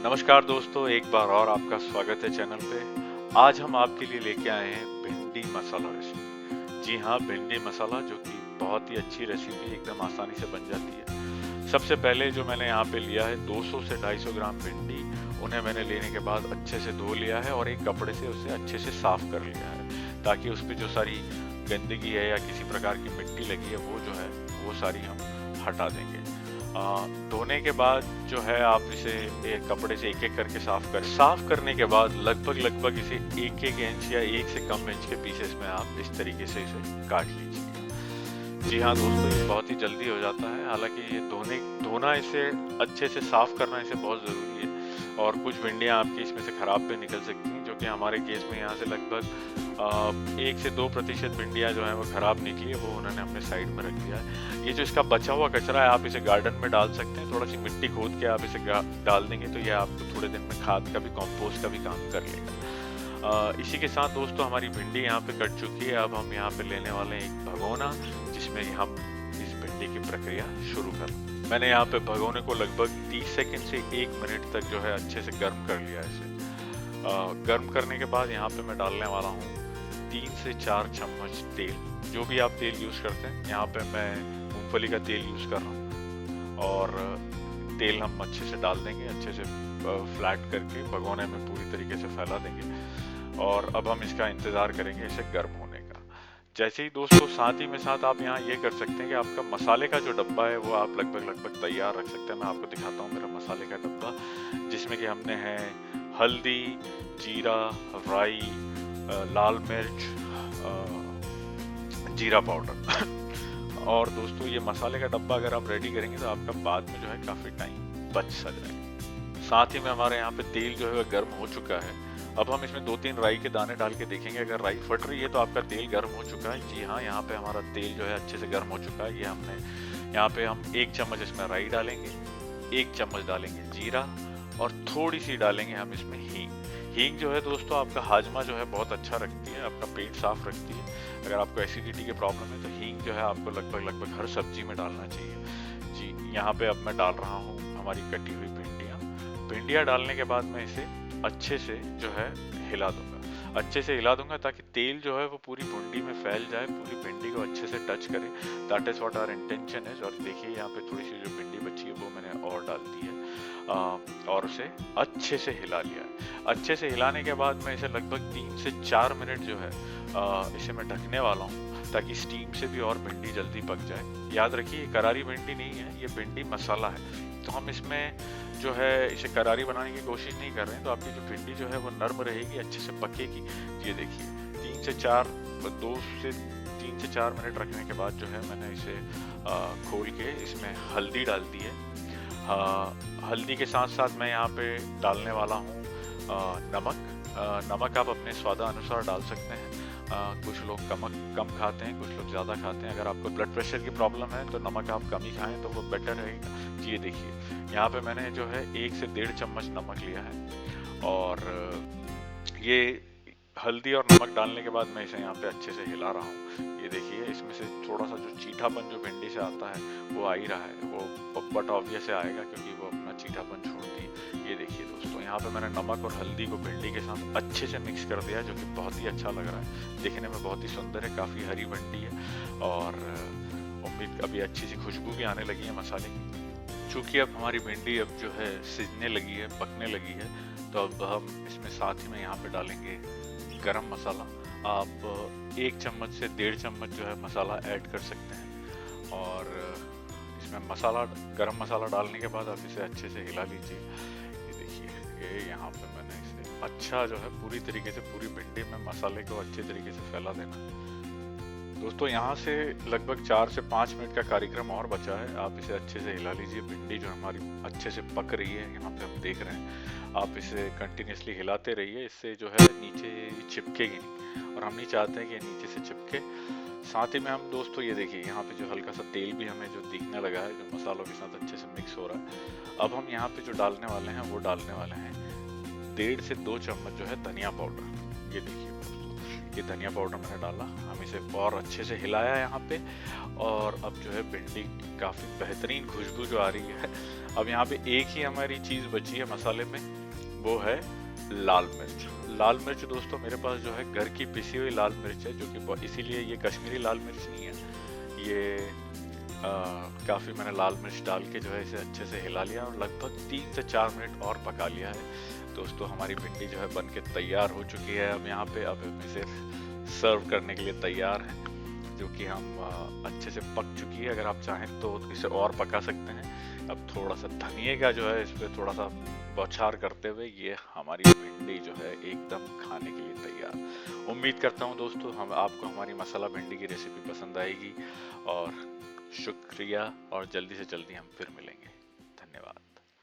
नमस्कार दोस्तों, एक बार और आपका स्वागत है चैनल पे। आज हम आपके लिए लेके आए हैं भिंडी मसाला रेसिपी। जी हाँ, भिंडी मसाला जो कि बहुत ही अच्छी रेसिपी एकदम आसानी से बन जाती है। सबसे पहले जो मैंने यहाँ पे लिया है 200 से 250 ग्राम भिंडी। उन्हें मैंने लेने के बाद अच्छे से धो लिया है और एक कपड़े से उसे अच्छे से साफ कर लिया है, ताकि उस पर जो सारी गंदगी है या किसी प्रकार की मिट्टी लगी है वो जो है वो सारी हम हटा देंगे। धोने के बाद जो है आप इसे एक कपड़े से एक एक करके साफ करने के बाद लगभग इसे एक एक इंच या एक से कम इंच के पीसेस में आप इस तरीके से इसे काट लीजिए। जी हाँ दोस्तों, ये बहुत ही जल्दी हो जाता है। हालांकि ये धोना इसे अच्छे से साफ करना इसे बहुत ज़रूरी है। और कुछ भिंडियाँ आपकी इसमें से ख़राब भी निकल सकती हैं, जो कि हमारे केस में यहाँ से लगभग 1 से 2% भिंडियाँ जो हैं वो ख़राब निकली है, वो उन्होंने अपने साइड में रख दिया है। ये जो इसका बचा हुआ कचरा है आप इसे गार्डन में डाल सकते हैं। थोड़ा सी मिट्टी खोद के आप इसे डाल देंगे तो ये आपको थोड़े दिन में खाद का भी, कंपोस्ट का भी काम कर लेगा। इसी के साथ दोस्तों हमारी भिंडी यहाँ पे कट चुकी है। अब हम यहाँ पे लेने वाले हैं एक भगोना, जिसमें हम इस भिंडी की प्रक्रिया शुरू कर। मैंने यहाँ पे भगोने को लगभग 30 सेकंड से 1 मिनट तक जो है अच्छे से गर्म कर लिया है इसे। गर्म करने के बाद यहाँ पे मैं डालने वाला हूँ 3 से 4 चम्मच तेल। जो भी आप तेल यूज़ करते हैं, यहाँ पे मैं मूंगफली का तेल यूज़ कर रहा हूँ। और तेल हम अच्छे से डाल देंगे, अच्छे से फ्लैट करके भगोने में पूरी तरीके से फैला देंगे। और अब हम इसका इंतज़ार करेंगे इसे गर्म होने का। जैसे ही दोस्तों साथ ही में साथ आप यहाँ ये कर सकते हैं कि आपका मसाले का जो डब्बा है वो आप लगभग तैयार रख सकते हैं। मैं आपको दिखाता हूँ मेरा मसाले का डब्बा, जिसमें कि हमने है हल्दी, जीरा, राई, लाल मिर्च, जीरा पाउडर। और दोस्तों ये मसाले का डब्बा अगर आप रेडी करेंगे तो आपका बाद में जो है काफ़ी टाइम बच जाएगा। साथ ही में हमारे यहाँ पे तेल जो है वह गर्म हो चुका है। अब हम इसमें 2-3 राई के दाने डाल के देखेंगे। अगर राई फट रही है तो आपका तेल गर्म हो चुका है। जी हाँ, यहाँ पे हमारा तेल जो है अच्छे से गर्म हो चुका है। ये हमने यहाँ पे हम 1 चम्मच इसमें राई डालेंगे, 1 चम्मच डालेंगे जीरा और थोड़ी सी डालेंगे हम इसमें हींग। हींग जो है दोस्तों आपका हाजमा जो है बहुत अच्छा रखती है, आपका पेट साफ रखती है। अगर आपको एसिडिटी की प्रॉब्लम है तो हींग जो है आपको लगभग हर सब्जी में डालना चाहिए। जी, यहाँ पे अब मैं डाल रहा हूँ हमारी कटी हुई भिंडियाँ डालने के बाद मैं इसे अच्छे से जो है हिला दूंगा। अच्छे से हिला दूंगा ताकि तेल जो है वो पूरी भिंडी में फैल जाए, पूरी भिंडी को अच्छे से टच करे। That is what our intention है। और देखिए यहाँ पे थोड़ी सी जो भिंडी बची है वो मैंने और डाल दी है और उसे अच्छे से हिला लिया है। अच्छे से हिलाने के बाद मैं इसे लगभग 3 से 4 मिनट जो है इसे मैं ढकने वाला हूँ, ताकि स्टीम से भी और भिंडी जल्दी पक जाए। याद रखिए ये करारी भिंडी नहीं है, ये भिंडी मसाला है। तो हम इसमें जो है इसे करारी बनाने की कोशिश नहीं कर रहे हैं, तो आपकी जो भिंडी जो है वो नर्म रहेगी, अच्छे से पकेगी। ये देखिए 2 से 4 मिनट रखने के बाद जो है मैंने इसे खोल के इसमें हल्दी डाल दी है। हल्दी के साथ साथ मैं यहाँ पे डालने वाला हूँ नमक। नमक आप अपने स्वादानुसार डाल सकते हैं। कुछ लोग कम खाते हैं, कुछ लोग ज़्यादा खाते हैं। अगर आपको ब्लड प्रेशर की प्रॉब्लम है तो नमक आप कम ही खाएं तो वो बेटर रहेगा। ये देखिए यहाँ पे मैंने जो है 1 से 1.5 चम्मच नमक लिया है। और ये हल्दी और नमक डालने के बाद मैं इसे यहाँ पे अच्छे से हिला रहा हूँ। ये देखिए इसमें से थोड़ा सा जो चीठापन जो भिंडी से आता है वो आ ही रहा है। वो बट ऑब्वियस से आएगा क्योंकि वो अपना चीठापन छोड़ती है। ये देखिए दोस्तों यहाँ पे मैंने नमक और हल्दी को भिंडी के साथ अच्छे से मिक्स कर दिया, जो कि बहुत ही अच्छा लग रहा है। देखने में बहुत ही सुंदर है, काफ़ी हरी भिंडी है और उम्मीद अभी अच्छी सी खुशबू भी आने लगी है मसाले की। चूँकि अब हमारी भिंडी अब जो है सिजने लगी है, पकने लगी है, तो अब हम इसमें साथ ही में यहाँ पे डालेंगे गरम मसाला। आप 1 चम्मच से 1.5 चम्मच जो है मसाला ऐड कर सकते हैं। और इसमें गरम मसाला डालने के बाद आप इसे अच्छे से हिला लीजिए। ये देखिए ये यहाँ पे मैंने इसे अच्छा जो है पूरी तरीके से पूरी भिंडी में मसाले को अच्छे तरीके से फैला देना। दोस्तों यहाँ से लगभग 4 से 5 मिनट का कार्यक्रम और बचा है। आप इसे अच्छे से हिला लीजिए। भिंडी जो हमारी अच्छे से पक रही है, यहाँ पे हम देख रहे हैं। आप इसे कंटिन्यूसली हिलाते रहिए, इससे जो है नीचे चिपकेगी नहीं, और हम नहीं चाहते हैं कि नीचे से चिपके। साथ ही में हम दोस्तों ये देखिए यहाँ पे जो हल्का सा तेल भी हमें जो दिखने लगा है, जो मसालों के साथ अच्छे से मिक्स हो रहा है। अब हम यहाँ पे जो डालने वाले हैं वो डालने वाले हैं 1.5 से 2 चम्मच जो है धनिया पाउडर। ये देखिए दोस्तों ये धनिया पाउडर मैंने डाला, हम इसे और अच्छे से हिलाया यहाँ पे। और अब जो है भिंडी काफ़ी बेहतरीन खुशबू जो आ रही है। अब यहाँ पे एक ही हमारी चीज़ बची है मसाले में, वो है लाल मिर्च। लाल मिर्च दोस्तों मेरे पास जो है घर की पिसी हुई लाल मिर्च है, जो कि इसीलिए ये कश्मीरी लाल मिर्च नहीं है। ये काफ़ी मैंने लाल मिर्च डाल के जो है इसे अच्छे से हिला लिया और लगभग 3 से 4 मिनट और पका लिया है। दोस्तों हमारी भिंडी जो है बन के तैयार हो चुकी है। अब यहाँ पे अब हम इसे सर्व करने के लिए तैयार है, जो कि हम अच्छे से पक चुकी है। अगर आप चाहें तो इसे और पका सकते हैं। अब थोड़ा सा धनिए का जो है इस पर थोड़ा सा बौछार करते हुए ये हमारी भिंडी जो है एकदम खाने के लिए तैयार। उम्मीद करता हूँ दोस्तों आपको हमारी मसाला भिंडी की रेसिपी पसंद आएगी। और शुक्रिया, और जल्दी से जल्दी हम फिर मिलेंगे।